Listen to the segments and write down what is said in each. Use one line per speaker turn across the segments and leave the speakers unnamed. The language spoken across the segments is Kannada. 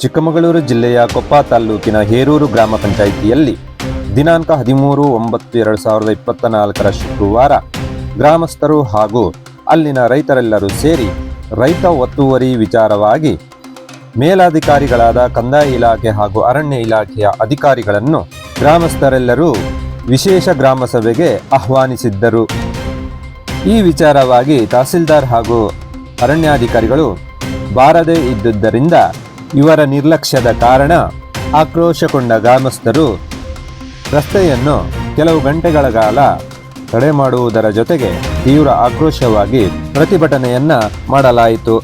ಚಿಕ್ಕಮಗಳೂರು ಜಿಲ್ಲೆಯ ಕೊಪ್ಪ ತಾಲ್ಲೂಕಿನ ಹೇರೂರು ಗ್ರಾಮ ಪಂಚಾಯಿತಿಯಲ್ಲಿ ದಿನಾಂಕ 13/9/2024 ಶುಕ್ರವಾರ ಗ್ರಾಮಸ್ಥರು ಹಾಗೂ ಅಲ್ಲಿನ ರೈತರೆಲ್ಲರೂ ಸೇರಿ ರೈತ ಒತ್ತುವರಿ ವಿಚಾರವಾಗಿ ಮೇಲಾಧಿಕಾರಿಗಳಾದ ಕಂದಾಯ ಇಲಾಖೆ ಹಾಗೂ ಅರಣ್ಯ ಇಲಾಖೆಯ ಅಧಿಕಾರಿಗಳನ್ನು ಗ್ರಾಮಸ್ಥರೆಲ್ಲರೂ ವಿಶೇಷ ಗ್ರಾಮ ಸಭೆಗೆ ಆಹ್ವಾನಿಸಿದ್ದರು. ಈ ವಿಚಾರವಾಗಿ ತಹಸೀಲ್ದಾರ್ ಹಾಗೂ ಅರಣ್ಯಾಧಿಕಾರಿಗಳು ಬಾರದೇ ಇದ್ದುದರಿಂದ ಇವರ ನಿರ್ಲಕ್ಷ್ಯದ ಕಾರಣ ಆಕ್ರೋಶಗೊಂಡ ಗ್ರಾಮಸ್ಥರು ರಸ್ತೆಯನ್ನು ಕೆಲವು ಗಂಟೆಗಳ ಕಾಲ ತಡೆ ಮಾಡುವುದರ ಜೊತೆಗೆ ತೀವ್ರ ಆಕ್ರೋಶವಾಗಿ ಪ್ರತಿಭಟನೆಯನ್ನ ಮಾಡಲಾಯಿತು.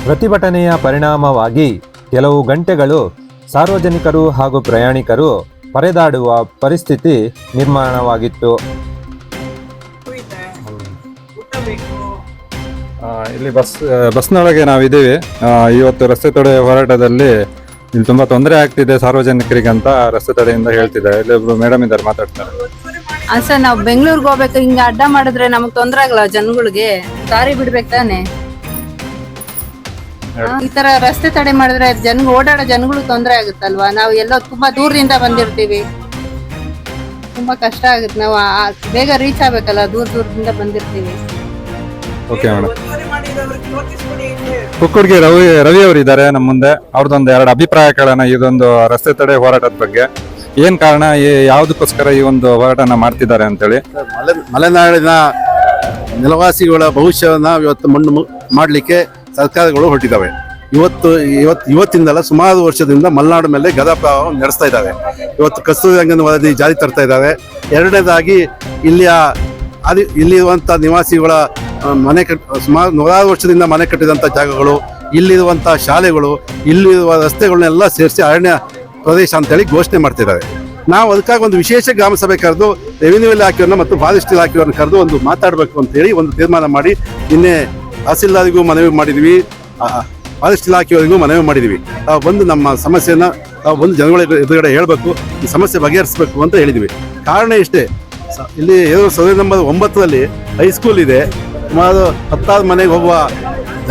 ಪ್ರತಿಭಟನೆಯ ಪರಿಣಾಮವಾಗಿ ಕೆಲವು ಗಂಟೆಗಳು ಸಾರ್ವಜನಿಕರು ಹಾಗೂ ಪ್ರಯಾಣಿಕರು ಪರದಾಡುವ ಪರಿಸ್ಥಿತಿ ನಿರ್ಮಾಣವಾಗಿತ್ತು.
ಇಲ್ಲಿ ಬಸ್ನೊಳಗೆ ನಾವಿದ್ದೀವಿ. ಇವತ್ತು ರಸ್ತೆ ತಡೆ ಹೋರಾಟದಲ್ಲಿ ಇಲ್ಲಿ ತುಂಬಾ ತೊಂದರೆ ಆಗ್ತಿದೆ ಸಾರ್ವಜನಿಕರಿಗೆ ಅಂತ ರಸ್ತೆ ತಡೆಯಿಂದ ಹೇಳ್ತಿದ್ದಾರೆ. ಇಲ್ಲೊಬ್ರು ಮೇಡಮ್ ಇದ್ದಾರೆ, ಮಾತಾಡ್ತಾರೆ.
ಸರ್, ನಾವು ಬೆಂಗಳೂರಿಗೆ ಹೋಗ್ಬೇಕು, ಹಿಂಗ ಅಡ್ಡ ಮಾಡಿದ್ರೆ ನಮಗ್ ತೊಂದ್ರೆ ಆಗಲ್ಲ. ಜನಗಳಿಗೆ ದಾರಿ ಬಿಡ್ಬೇಕು ತಾನೆ. ಈ ತರ ರಸ್ತೆ ತಡೆ ಮಾಡಿದ್ರೆ ಓಡಾಡೋ ಜನಗಳಿಗೆ ತೊಂದರೆ ಆಗುತ್ತಲ್ವಾ. ನಾವು ಎಲ್ಲೋ ತುಂಬಾ ದೂರದಿಂದ ಬಂದಿರ್ತೀವಿ, ತುಂಬಾ ಕಷ್ಟ ಆಗುತ್ತೆ. ನಾವು ಬೇಗ ರೀಚ್ ಆಗ್ಬೇಕಲ್ಲ, ದೂರದಿಂದ ಬಂದಿರ್ತೀವಿ.
Okay madam. ಕುಕ್ಕುಡ್ಗಿ ರವಿ ಅವರು ಇದ್ದಾರೆ ನಮ್ಮ ಮುಂದೆ. ಅವ್ರದ್ದೊಂದು 2 ಅಭಿಪ್ರಾಯಗಳನ್ನ ಇದೊಂದು ರಸ್ತೆ ತಡೆ ಹೋರಾಟದ ಬಗ್ಗೆ, ಏನ್ ಕಾರಣ, ಯಾವುದಕ್ಕೋಸ್ಕರ ಈ ಒಂದು ಹೋರಾಟನ ಮಾಡ್ತಿದ್ದಾರೆ ಅಂತೇಳಿ.
ಮಲೆನಾಡಿನ ನೆಲವಾಸಿಗಳ ಭವಿಷ್ಯವನ್ನ ಇವತ್ತು ಮಣ್ಣು ಮಾಡಲಿಕ್ಕೆ ಸರ್ಕಾರಗಳು ಹೊರಟಿದ್ದಾವೆ. ಇವತ್ತಿಂದಲ್ಲ, ಸುಮಾರು ವರ್ಷದಿಂದ ಮಲೆನಾಡು ಮೇಲೆ ಗದಾ ಪ್ರವಾಹ ನಡೆಸ್ತಾ ಇದ್ದಾವೆ. ಇವತ್ತು ಕಸ್ತೂರಿ ರಂಗನ ವರದಿ ಜಾರಿ ತರ್ತಾ ಇದ್ದಾರೆ. ಎರಡನೇದಾಗಿ ಇಲ್ಲಿರುವಂಥ ನಿವಾಸಿಗಳ ಸುಮಾರು 100 ವರ್ಷದಿಂದ ಮನೆ ಕಟ್ಟಿದಂಥ ಜಾಗಗಳು, ಇಲ್ಲಿರುವಂಥ ಶಾಲೆಗಳು, ಇಲ್ಲಿರುವ ರಸ್ತೆಗಳನ್ನೆಲ್ಲ ಸೇರಿಸಿ ಅರಣ್ಯ ಪ್ರದೇಶ ಅಂತೇಳಿ ಘೋಷಣೆ ಮಾಡ್ತಿದ್ದಾರೆ. ನಾವು ಅದಕ್ಕಾಗಿ ಒಂದು ವಿಶೇಷ ಗ್ರಾಮ ಸಭೆ ಕರೆದು ರೆವಿನ್ಯೂ ಇಲಾಖೆಯನ್ನು ಮತ್ತು ಫಾರೆಸ್ಟ್ ಇಲಾಖೆಯನ್ನು ಕರೆದು ಒಂದು ಮಾತಾಡಬೇಕು ಅಂತೇಳಿ ಒಂದು ತೀರ್ಮಾನ ಮಾಡಿ ನಿನ್ನೆ ತಹಸೀಲ್ದಾರಿಗೂ ಮನವಿ ಮಾಡಿದ್ವಿ, ಫಾರೆಸ್ಟ್ ಇಲಾಖೆಯವರಿಗೂ ಮನವಿ ಮಾಡಿದ್ವಿ. ನಾವು ಬಂದು ನಮ್ಮ ಸಮಸ್ಯೆನ ನಾವು ಬಂದು ಜನಗಳ ಎದುರುಗಡೆ ಹೇಳಬೇಕು, ಈ ಸಮಸ್ಯೆ ಬಗೆಹರಿಸಬೇಕು ಅಂತ ಹೇಳಿದ್ವಿ. ಕಾರಣ ಇಷ್ಟೇ, ಇಲ್ಲಿ ಸರ್ವೆ ನಂಬರ್ 9ರಲ್ಲಿ ಹೈಸ್ಕೂಲ್ ಇದೆ, ಸುಮಾರು 16 ಮನೆಗೆ ಹೋಗುವ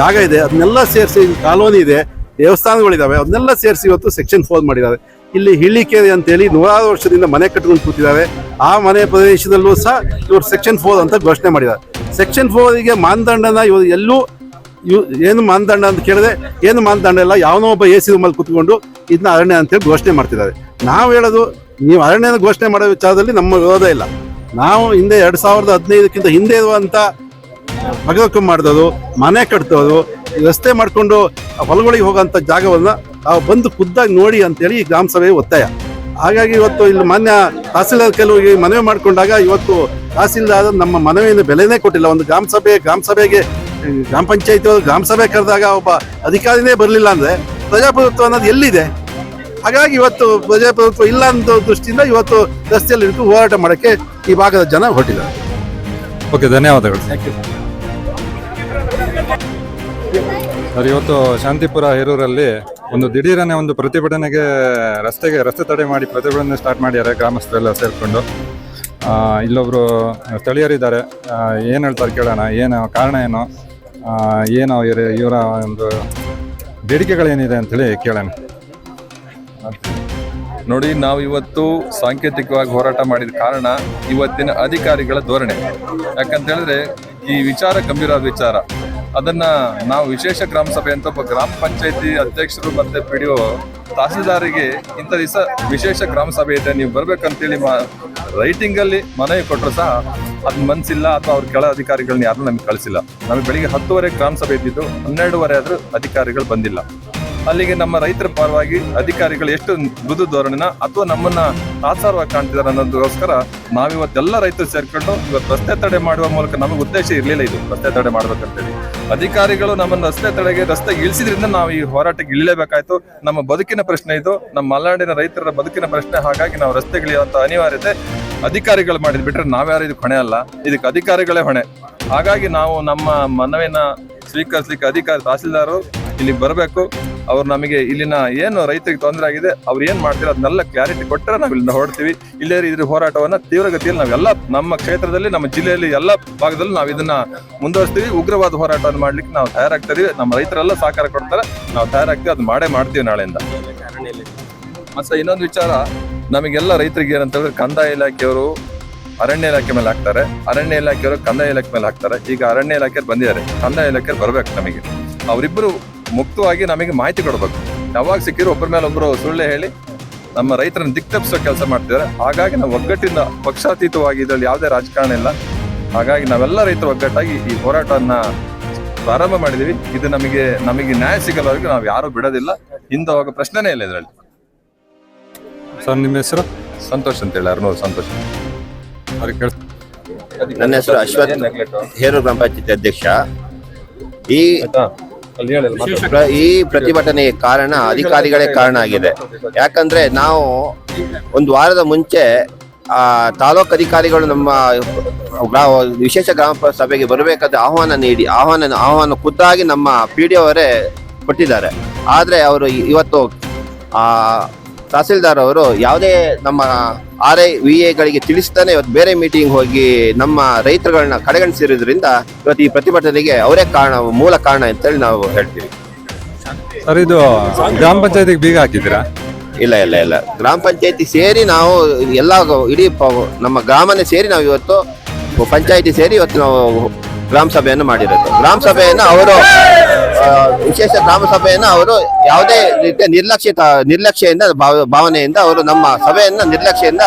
ಜಾಗ ಇದೆ. ಅದನ್ನೆಲ್ಲ ಸೇರಿಸಿ ಕಾಲೋನಿ ಇದೆ, ದೇವಸ್ಥಾನಗಳಿದ್ದಾವೆ, ಅದನ್ನೆಲ್ಲ ಸೇರಿಸಿ ಇವತ್ತು ಸೆಕ್ಷನ್ 4 ಮಾಡಿದ್ದಾರೆ. ಇಲ್ಲಿ ಹಿಳ್ಳಿಕೆರೆ ಅಂತೇಳಿ 100 ವರ್ಷದಿಂದ ಮನೆ ಕಟ್ಕೊಂಡು ಕೂತಿದ್ದಾರೆ. ಆ ಮನೆ ಪ್ರದೇಶದಲ್ಲೂ ಸಹ ಇವರು ಸೆಕ್ಷನ್ 4 ಅಂತ ಘೋಷಣೆ ಮಾಡಿದ್ದಾರೆ. ಸೆಕ್ಷನ್ 4ಗೆ ಮಾನದಂಡನ ಇವರು ಎಲ್ಲೂ ಏನು ಮಾನದಂಡ ಅಂತ ಕೇಳಿದ್ರೆ ಏನು ಮಾನದಂಡ ಇಲ್ಲ, ಯಾವನೋ ಒಬ್ಬ AC ರೂಮಲ್ಲಿ ಕೂತ್ಕೊಂಡು ಇದನ್ನ ಅರಣ್ಯ ಅಂತೇಳಿ ಘೋಷಣೆ ಮಾಡ್ತಿದ್ದಾರೆ. ನಾವು ಹೇಳೋದು, ನೀವು ಅರಣ್ಯನ ಘೋಷಣೆ ಮಾಡೋ ವಿಚಾರದಲ್ಲಿ ನಮ್ಮ ವಿರೋಧ ಇಲ್ಲ. ನಾವು ಹಿಂದೆ 2015ಕ್ಕಿಂತ ಹಿಂದೆ ಇರುವಂಥ ಮಗದಕ್ಕೆ ಮಾಡಿದವರು, ಮನೆ ಕಟ್ತವರು, ರಸ್ತೆ ಮಾಡಿಕೊಂಡು ಹೊಲಗಳಿಗೆ ಹೋಗೋಂಥ ಜಾಗವನ್ನು ನಾವು ಬಂದು ಖುದ್ದಾಗಿ ನೋಡಿ ಅಂತೇಳಿ ಈ ಗ್ರಾಮ ಸಭೆ ಒತ್ತಾಯ. ಹಾಗಾಗಿ ಇವತ್ತು ಇಲ್ಲಿ ಮಾನ್ಯ ತಹಸೀಲ್ದಾರ್ ಕೆಲವು ಮನವಿ ಮಾಡಿಕೊಂಡಾಗ ಇವತ್ತು ತಹಸೀಲ್ದಾರ್ ನಮ್ಮ ಮನವಿಯನ್ನು ಬೆಲೆನೇ ಕೊಟ್ಟಿಲ್ಲ. ಒಂದು ಗ್ರಾಮ ಸಭೆಗೆ ಗ್ರಾಮ ಪಂಚಾಯತಿ ಗ್ರಾಮ ಸಭೆ ಕರೆದಾಗ ಒಬ್ಬ ಅಧಿಕಾರಿನೇ ಬರಲಿಲ್ಲ ಅಂದರೆ ಪ್ರಜಾಪ್ರಭುತ್ವ ಅನ್ನೋದು ಎಲ್ಲಿದೆ? ಹಾಗಾಗಿ ಇವತ್ತು ಪ್ರಜಾಪ್ರಭುತ್ವ ಇಲ್ಲ ಅಂತ ದೃಷ್ಟಿಯಿಂದ ಇವತ್ತು ರಸ್ತೆಯಲ್ಲಿ ಇಟ್ಟು ಹೋರಾಟ ಮಾಡೋಕ್ಕೆ ಈ ಭಾಗದ ಜನ ಹೊರಟಿದ್ದಾರೆ.
ಓಕೆ, ಧನ್ಯವಾದಗಳು. ಸರ್, ಇವತ್ತು ಶಾಂತಿಪುರ ಹೇರೂರಲ್ಲಿ ಒಂದು ದಿಢೀರನೆ ಒಂದು ಪ್ರತಿಭಟನೆಗೆ ರಸ್ತೆ ತಡೆ ಮಾಡಿ ಪ್ರತಿಭಟನೆ ಸ್ಟಾರ್ಟ್ ಮಾಡ್ಯಾರೆ ಗ್ರಾಮಸ್ಥರೆಲ್ಲ ಸೇರಿಕೊಂಡು. ಇಲ್ಲೊಬ್ರು ಸ್ಥಳೀಯರಿದ್ದಾರೆ, ಏನು ಹೇಳ್ತಾರೆ ಕೇಳೋಣ. ಏನು ಕಾರಣ ಏನು ಇವರ ಒಂದು ಬೇಡಿಕೆಗಳೇನಿದೆ ಅಂತೇಳಿ ಕೇಳೋಣ.
ನೋಡಿ, ನಾವು ಇವತ್ತು ಸಾಂಕೇತಿಕವಾಗಿ ಹೋರಾಟ ಮಾಡಿದ ಕಾರಣ ಇವತ್ತಿನ ಅಧಿಕಾರಿಗಳ ಧೋರಣೆ. ಯಾಕಂತ ಹೇಳಿದ್ರೆ ಈ ವಿಚಾರ ಗಂಭೀರವಾದ ವಿಚಾರ. ಅದನ್ನ ನಾವು ವಿಶೇಷ ಗ್ರಾಮ ಸಭೆ ಅಂತ ಒಬ್ಬ ಗ್ರಾಮ ಪಂಚಾಯತಿ ಅಧ್ಯಕ್ಷರು ಮತ್ತೆ PDO ತಹಸೀಲ್ದಾರಿಗೆ ಇಂಥ ದಿವಸ ವಿಶೇಷ ಗ್ರಾಮ ಸಭೆ ಇದೆ, ನೀವು ಬರ್ಬೇಕಂತೇಳಿ ರೈಟಿಂಗ್ ಅಲ್ಲಿ ಮನವಿ ಕೊಟ್ಟರು ಸಹ ಅದ್ ಮನ್ಸಿಲ್ಲ, ಅಥವಾ ಅವ್ರ ಕೆಳ ಅಧಿಕಾರಿಗಳನ್ನ ಯಾರನ್ನೂ ನಮ್ಗೆ ಕಳಿಸಿಲ್ಲ. ನಮಗೆ ಬೆಳಿಗ್ಗೆ 10:00 ಗ್ರಾಮ ಸಭೆ ಇದ್ದಿದ್ದು 12:30 ಆದ್ರೂ ಅಧಿಕಾರಿಗಳು ಬಂದಿಲ್ಲ. ಅಲ್ಲಿಗೆ ನಮ್ಮ ರೈತರ ಪರವಾಗಿ ಅಧಿಕಾರಿಗಳು ಎಷ್ಟು ಮೃದು ಧೋರಣೆನ ಅಥವಾ ನಮ್ಮನ್ನ ಆಚಾರವಾಗಿ ಕಾಣ್ತಿದ್ದಾರೆ ಅನ್ನೋದಕ್ಕೋಸ್ಕರ ನಾವಿವತ್ತೆಲ್ಲ ರೈತರು ಸೇರ್ಕೊಂಡು ಇವತ್ತು ರಸ್ತೆ ತಡೆ ಮಾಡುವ ಮೂಲಕ ನಮಗೆ ಉದ್ದೇಶ ಇರಲಿಲ್ಲ ಇದು ರಸ್ತೆ ತಡೆ ಮಾಡ್ಬೇಕಂತೇಳಿ. ಅಧಿಕಾರಿಗಳು ನಮ್ಮನ್ನು ರಸ್ತೆಗೆ ಇಳಿಸಿದ್ರಿಂದ ನಾವು ಈ ಹೋರಾಟಕ್ಕೆ ಇಳಿಲೇಬೇಕಾಯ್ತು. ನಮ್ಮ ಬದುಕಿನ ಪ್ರಶ್ನೆ ಇದು, ನಮ್ಮ ಮಲೆನಾಡಿನ ರೈತರ ಬದುಕಿನ ಪ್ರಶ್ನೆ. ಹಾಗಾಗಿ ನಾವು ರಸ್ತೆಗಿಳಿಯುವಂತ ಅನಿವಾರ್ಯತೆ ಅಧಿಕಾರಿಗಳು ಮಾಡಿದ್ ಬಿಟ್ರೆ ನಾವ್ಯಾರು ಇದಕ್ಕೆ ಹೊಣೆ ಅಲ್ಲ, ಇದಕ್ಕೆ ಅಧಿಕಾರಿಗಳೇ ಹೊಣೆ. ಹಾಗಾಗಿ ನಾವು ನಮ್ಮ ಮನವಿನ ಸ್ವೀಕರಿಸಲಿಕ್ಕೆ ತಹಸೀಲ್ದಾರರು ಇಲ್ಲಿ ಬರಬೇಕು. ಅವ್ರು ನಮಗೆ ಇಲ್ಲಿನ ಏನು ರೈತರಿಗೆ ತೊಂದರೆ ಆಗಿದೆ ಅವ್ರು ಏನ್ ಮಾಡ್ತೀರ ಅದನ್ನೆಲ್ಲ ಕ್ಲಾರಿಟಿ ಕೊಟ್ಟರೆ ನಾವು ಇಲ್ಲಿಂದ ಹೊರಡ್ತೀವಿ. ಇಲ್ಲೇ ಇದ್ರ ಹೋರಾಟವನ್ನ ತೀವ್ರಗತಿಯಲ್ಲಿ ನಾವೆಲ್ಲ ನಮ್ಮ ಕ್ಷೇತ್ರದಲ್ಲಿ, ನಮ್ಮ ಜಿಲ್ಲೆಯಲ್ಲಿ ಎಲ್ಲ ಭಾಗದಲ್ಲಿ ನಾವು ಇದನ್ನ ಮುಂದುವರಿಸ್ತೀವಿ. ಉಗ್ರವಾದ ಹೋರಾಟವನ್ನು ಮಾಡ್ಲಿಕ್ಕೆ ನಾವು ತಯಾರಾಗ್ತೀವಿ. ನಮ್ಮ ರೈತರೆಲ್ಲ ಸಹಕಾರ ಕೊಡ್ತಾರೆ, ನಾವು ತಯಾರಾಗ್ತೀವಿ, ಅದು ಮಾಡ್ತೀವಿ ನಾಳೆಯಿಂದ. ಮತ್ತೆ ಇನ್ನೊಂದು ವಿಚಾರ, ನಮಗೆಲ್ಲ ರೈತರಿಗೆ ಏನಂತ ಹೇಳಿದ್ರೆ ಕಂದಾಯ ಇಲಾಖೆಯವರು ಅರಣ್ಯ ಇಲಾಖೆ ಮೇಲೆ ಹಾಕ್ತಾರೆ, ಅರಣ್ಯ ಇಲಾಖೆಯವರು ಕಂದಾಯ ಇಲಾಖೆ ಮೇಲೆ ಹಾಕ್ತಾರೆ. ಈಗ ಅರಣ್ಯ ಇಲಾಖೆ ಬಂದಿದ್ದಾರೆ, ಕಂದಾಯ ಇಲಾಖೆ ಬರ್ಬೇಕು. ನಮಗೆ ಅವರಿಬ್ಬರು ಮುಕ್ತವಾಗಿ ನಮಗೆ ಮಾಹಿತಿ ಕೊಡ್ಬೇಕು. ಯಾವಾಗ ಸಿಕ್ಕಿರೋ ಒಬ್ಬರ ಮೇಲೆ ಒಬ್ಬರು ಸುಳ್ಳೆ ಹೇಳಿ ನಮ್ಮ ರೈತರನ್ನು ದಿಕ್ತಪ್ಪಿಸೋ ಕೆಲಸ ಮಾಡ್ತಿದ್ದಾರೆ. ಹಾಗಾಗಿ ನಾವು ಒಗ್ಗಟ್ಟಿಂದ ಪಕ್ಷಾತೀತವಾಗಿ ಇದರಲ್ಲಿ ಯಾವುದೇ ರಾಜಕಾರಣ ಇಲ್ಲ. ಹಾಗಾಗಿ ನಾವೆಲ್ಲ ರೈತರು ಒಗ್ಗಟ್ಟಾಗಿ ಈ ಹೋರಾಟವನ್ನ ಪ್ರಾರಂಭ ಮಾಡಿದೀವಿ. ಇದು ನಮಗೆ ನ್ಯಾಯ ಸಿಗಲ್ಲವರೆಗೂ ನಾವು ಯಾರು ಬಿಡೋದಿಲ್ಲ, ಹಿಂದೆ ಹೋಗೋ ಪ್ರಶ್ನೆನೇ ಇಲ್ಲ ಇದರಲ್ಲಿ.
ಸರ್ ನಿಮ್ಮ ಹೆಸರು?
ಸಂತೋಷ್ ಅಂತೇಳಿ, ಅರ್ನೂರು ಸಂತೋಷ್.
ಅವ್ರಿಗೆ ಕೇಳಿ.
ನನ್ನ ಹೆಸರು ಅಶ್ವಥ್, ಹೇರೂರು ಗ್ರಾಮ ಪಂಚಾಯತಿ ಅಧ್ಯಕ್ಷ. ಈ ಪ್ರತಿಭಟನೆಗೆ ಕಾರಣ ಅಧಿಕಾರಿಗಳೇ ಕಾರಣ ಆಗಿದೆ. ಯಾಕಂದ್ರೆ ನಾವು ಒಂದು ವಾರದ ಮುಂಚೆ ತಾಲೂಕು ಅಧಿಕಾರಿಗಳು ನಮ್ಮ ವಿಶೇಷ ಗ್ರಾಮ ಸಭೆಗೆ ಬರಬೇಕಾದ ಆಹ್ವಾನ ಖುದ್ದಾಗಿ ನಮ್ಮ PDO ಅವರೇ ಕೊಟ್ಟಿದ್ದಾರೆ. ಆದ್ರೆ ಅವರು ಇವತ್ತು ತಹಸೀಲ್ದಾರ್ ಅವರು ಯಾವುದೇ ನಮ್ಮ RI VA ತಿಳಿಸ್ತಾನೆ ಇವತ್ತು ಬೇರೆ ಮೀಟಿಂಗ್ ಹೋಗಿ ನಮ್ಮ ರೈತರುಗಳನ್ನ ಕಡೆಗಣಿಸಿರೋದ್ರಿಂದ ಇವತ್ತು ಈ ಪ್ರತಿಭಟನೆಗೆ ಅವರೇ ಮೂಲ ಕಾರಣ ಅಂತೇಳಿ ನಾವು ಹೇಳ್ತೀವಿ.
ಸರ್, ಇದು ಗ್ರಾಮ ಪಂಚಾಯತಿಗೆ ಬೀಗ ಹಾಕಿದ್ದೀರಾ?
ಇಲ್ಲ, ಗ್ರಾಮ ಪಂಚಾಯತಿ ಸೇರಿ ನಾವು ಎಲ್ಲ ಇಡೀ ನಮ್ಮ ಗ್ರಾಮನೇ ಸೇರಿ ನಾವು ಇವತ್ತು ಪಂಚಾಯತಿ ಸೇರಿ ಇವತ್ತು ನಾವು ಗ್ರಾಮ ಸಭೆಯನ್ನು ಮಾಡಿರೋದು. ಗ್ರಾಮ ಸಭೆಯನ್ನು ಅವರು ವಿಶೇಷ ಗ್ರಾಮ ಸಭೆಯನ್ನು ಅವರು ಯಾವುದೇ ರೀತಿಯ ನಿರ್ಲಕ್ಷ್ಯದಿಂದ ಭಾವನೆಯಿಂದ ಅವರು ನಮ್ಮ ಸಭೆಯನ್ನ ನಿರ್ಲಕ್ಷ್ಯದಿಂದ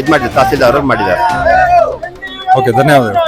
ಇದು ಮಾಡಿದ್ದಾರೆ, ತಹಸೀಲ್ದಾರ್ ಅವರು ಮಾಡಿದ್ದಾರೆ.
ಓಕೆ, ಧನ್ಯವಾದಗಳು.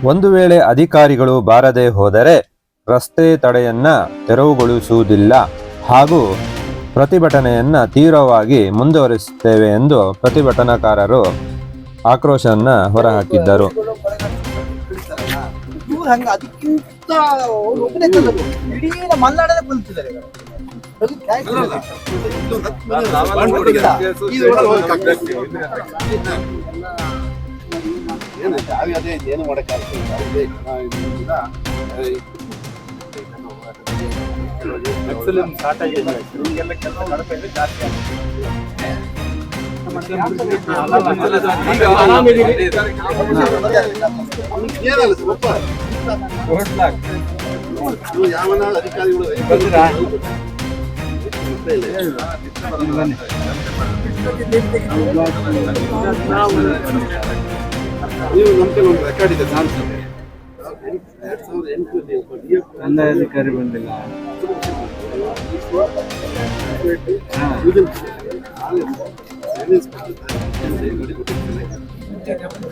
ಒಂದು ವೇಳೆ ಅಧಿಕಾರಿಗಳು ಬಾರದೆ ಹೋದರೆ ರಸ್ತೆ ತಡೆಯನ್ನ ತೆರವುಗೊಳಿಸುವುದಿಲ್ಲ ಹಾಗೂ ಪ್ರತಿಭಟನೆಯನ್ನ ತೀವ್ರವಾಗಿ ಮುಂದುವರಿಸುತ್ತೇವೆ ಎಂದು ಪ್ರತಿಭಟನಾಕಾರರು ಆಕ್ರೋಶವನ್ನ ಹೊರಹಾಕಿದ್ದರು.
ಅದಕ್ಕಿಂತ ಒಬ್ಬನೇ ಇಡೀ ಮಲೆನಾಡಲ್ಲಿ ಬಂದಿದ್ದಾರೆ.
ಏನು ಮಾಡಕ್ಕಾಗ್ತದೆ ಯಾವನ ಅಧಿಕಾರಿಗಳು ನೀವು ನಮ್ಮ ಕೈಲಿ ಒಂದು ರೆಕಾರ್ಡ್ ಇದೆ.
ಕಂದಾಯಾಧಿಕಾರಿ ಬಂದಿಲ್ಲ.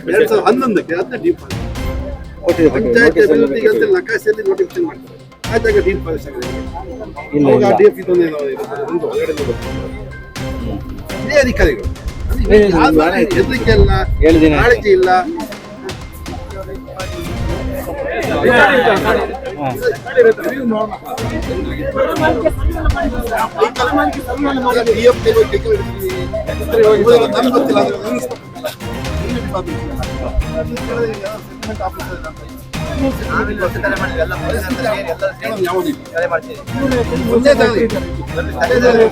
2011ಕ್ಕೆ ಅದನ್ನ ಡೀಪ್ ಪಂಚಾಯತ್ ಅಭಿವೃದ್ಧಿಗೆ ಅಂತ ನಕಾಶೆಯಲ್ಲಿ ನೋಟಿಫಿಕೇಶನ್ ಮಾಡ್ತಾರೆ. ಆಯ್ತಾಗ ಡೀಪ್ ಫಾರೆಸ್ಟ್ DF ಇದೊಂದು ಇದೇ ಅಧಿಕಾರಿಗಳು ಹೆದರಿಕೆ ಇಲ್ಲ, ಕಾಳಜಿ ಇಲ್ಲ.
ನಾವಿಲ್ಲಿ ಹೊಸ ತಲೆ ಮಾಡಿದ್ವಿ, ಎಲ್ಲ ಪೊಲೀಸ್ ಅಂತ ಸೇರಿ ಎಲ್ಲರೂ ಸೇರಿ ತಲೆ ಮಾಡ್ತೀವಿ. ಮುಂದೆ ತಗೊಳ್ಳಿ. ತಲೆ ತಗೊಳ್ಳಿ.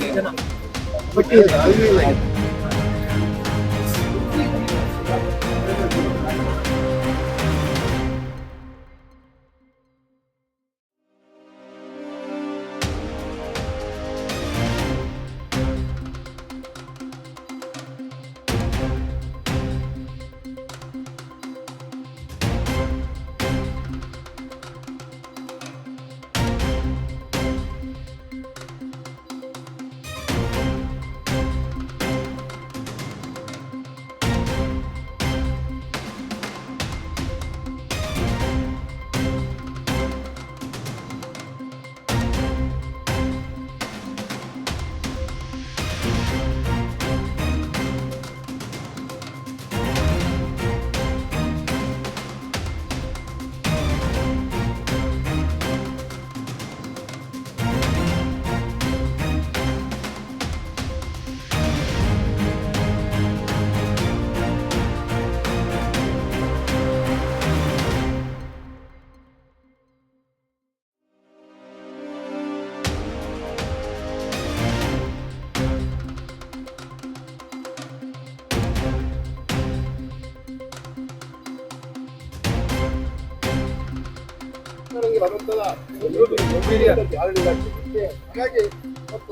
ಹಾಗಾಗಿ ಮತ್ತು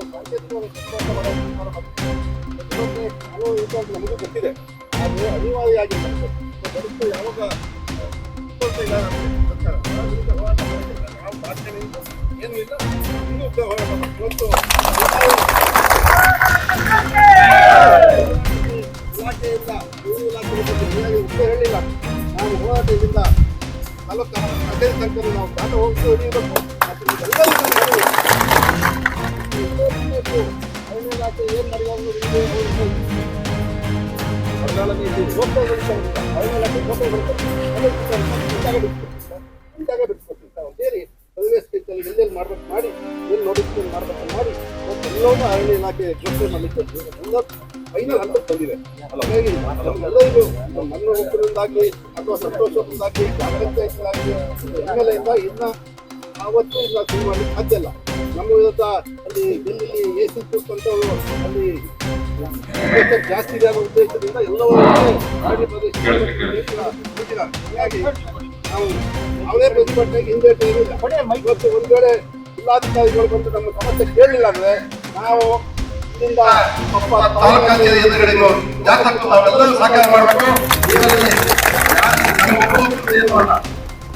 ನಮಗೂ ಗೊತ್ತಿದೆ, ಆದರೆ ಅನಿವಾರ್ಯವಾಗಿ ಯಾವಾಗ ಏನು ಇಲ್ಲ ಇನ್ನೂ ಹೋರಾಟ ಇವತ್ತು ಇಲಾಖೆಯಿಂದ ಇಲಾಖೆ ಹೇಳಿಲ್ಲ. ನಾವು ಹೋರಾಟದಿಂದ ತಾಲೂಕು ಕಚೇರಿ ತನಕ ನಾವು ದಾಟ ಹೋಗಿ ಹಿಡಿಯಬೇಕು. ಮತ್ತು ಅರಣ್ಯ ಇಲಾಖೆ ಏನು ಮಾಡಿದ್ರು ಬರಗಾಲ ನೀತಿ ಲೋಕಗಳಿಂದ ಅರಣ್ಯ ಇಲಾಖೆ ಜಾಗ ಬಿಡಿಸ್ಬೇಕು ಸೇರಿ ಪರಿವೇಶ ಎಲ್ಲೆಲ್ಲಿ ಮಾಡ್ಬೇಕು ಮಾಡಿ ಏನು ನೋಟಿಫಿಕೇಶನ್ ಮಾಡ್ಬೇಕು ಮಾಡಿ ಮತ್ತು ಎಲ್ಲವನ್ನೂ ಅರಣ್ಯ ಇಲಾಖೆ ಘೋಷಣೆ ಮಾಡಲಿಕ್ಕೆ ಎಲ್ಲ ಫೈನಲ್ ಹಂತಕ್ಕೆ ಬಂದಿದೆ. ಹಾಗಾಗಿ ನಮ್ಮೆಲ್ಲರಿಗೂ ನನ್ನ ಒಬ್ಬರಿಂದಾಗಲಿ ಅಥವಾ ಸಂತೋಷದಿಂದಾಗಲಿ ಜಾಗೃತಿಯಿಂದಾಗಲಿ ಹಿನ್ನೆಲೆಯಿಂದ ಇನ್ನು ಆವತ್ತು ಇಲ್ಲ ಶುರು ಮಾಡಲಿಕ್ಕೆ ಸಾಧ್ಯ ಇಲ್ಲ. ನಮ್ಮ ವಿರುದ್ಧ ಅಲ್ಲಿ ಡೆಲ್ಲಿ AC ಕೂತ್ಕೊಂಡವರು ಅಲ್ಲಿ ಜಾಸ್ತಿ ಇದೆ ಅನ್ನೋ ಉದ್ದೇಶದಿಂದ ಎಲ್ಲವನ್ನೂ ಅರಣ್ಯ ಪ್ರದೇಶ. ಹಾಗಾಗಿ ನಾವು ಯಾವುದೇ ಪ್ರತಿಭಟನೆಗೆ ಹಿಂದೆ ಇರಲಿಲ್ಲ. ಇವತ್ತು ಒಂದು ವೇಳೆ ಜಿಲ್ಲಾಧಿಕಾರಿಗಳು ಬಂದು ನಮ್ಮ ಸಮಸ್ಯೆ ಕೇಳಲಿಲ್ಲ ಅಂದ್ರೆ ನಾವು ಇಲ್ಲಿಂದ ತಾಲೂಕು ಎದುರುಗಡೆ ನಾವೆಲ್ಲರೂ ಸಹಕಾರ ಮಾಡಬೇಕು.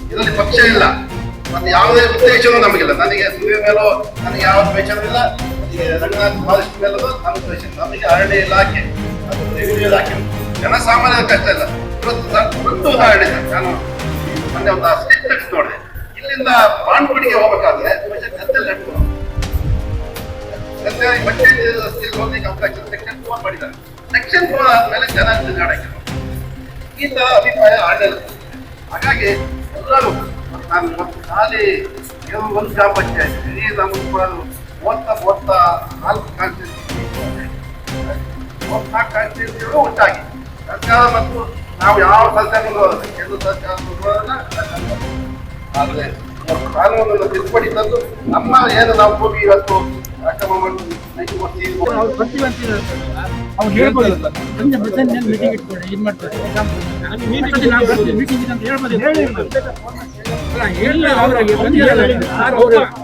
ಇದರಲ್ಲಿ ಪಕ್ಷ ಇಲ್ಲ ಮತ್ತು ಯಾವುದೇ ಉದ್ದೇಶವೂ ನಮಗಿಲ್ಲ. ನನಗೆ ಸೂರ್ಯ ಮೇಲೋ ನನಗೆ ಯಾವ ದ್ವೇಷವಿಲ್ಲ, ರಂಗನಾಥ್ ಫಾರೆಸ್ಟ್ ಮೇಲೋ ನನ್ನ ದ್ವೇಷ. ನಮಗೆ ಅರಣ್ಯ ಇಲಾಖೆ ಮತ್ತು ರೆವಿನ್ಯೂ ಇಲಾಖೆ ಜನಸಾಮಾನ್ಯರ ಕಷ್ಟ ಇಲ್ಲ. ಇವತ್ತು ಒಂದು ಉದಾಹರಣೆ ನಾನು ಮೊನ್ನೆ ಒಂದು ಸ್ಟೇಟ್ಮೆಂಟ್ ನೋಡಿದೆ. ಇಲ್ಲಿಂದ ಬಾಣ್ಗುಡಿಗೆ ಹೋಗಬೇಕಾದ್ರೆ ಗದ್ದೆಲ್ಲ ಹೋಗ್ಲಿಕ್ಕೆ ಅವಕಾಶ ಸೆಕ್ಷನ್ 4 ಮಾಡಿದ್ದಾರೆ. ಸೆಕ್ಷನ್ 4 ಆದ್ಮೇಲೆ ಜನ ತಿರುಗಾಡಕ್ಕೆ ಈ ತರ ಅಭಿಪ್ರಾಯ ಆಡಲ್ಲ. ಹಾಗಾಗಿ ಎಲ್ಲರೂ ನಾನು ಖಾಲಿ ಒಂದು ಗ್ರಾಮ ಪಂಚಾಯತ್ ಈ ನಮ್ಮ 34 ಕಾನ್ಸ್ಟಿಟ್ಯೂನ್ಸಿಗಳು ಒಟ್ಟಾಗಿ ಸರ್ಕಾರ ಮತ್ತು ನಾವು ಯಾವ ಸರ್ಕಾರಗಳು ಕೇಂದ್ರ ಸರ್ಕಾರ ಆದರೆ ಕಾನೂನನ್ನು ತಿದ್ದುಪಡಿ ತಂದು ನಮ್ಮ ಏನು ನಾವು ಹೋಗಿ ಇವತ್ತು
ಅವ್ರು ಹೇಳ್ಬೋದು ಮೀಟಿಂಗ್ ಇಟ್ಕೊಳ್ಳಿ ಇದು ಮಾಡ್ತಾರೆ ಮೀಟಿಂಗ್ ಅಂತ ಹೇಳ್ಬೋದು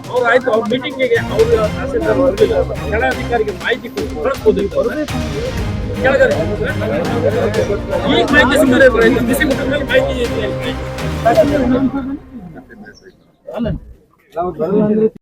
ಅವ್ರು ಆಯ್ತು ಅವ್ರ ಮೀಟಿಂಗಿಗೆ ಅವರು ಕೆಳಾಧಿಕಾರಿಗೆ ಮಾಹಿತಿ ಕೊಡ್ಬೋದು. ಕೆಳಗಡೆ ಈಗ ಮಾಹಿತಿ ಸಿಗ್ತದೆ, ಬಿಸಿ ಮುಟ್ಟಿದ ಮೇಲೆ ಮಾಹಿತಿ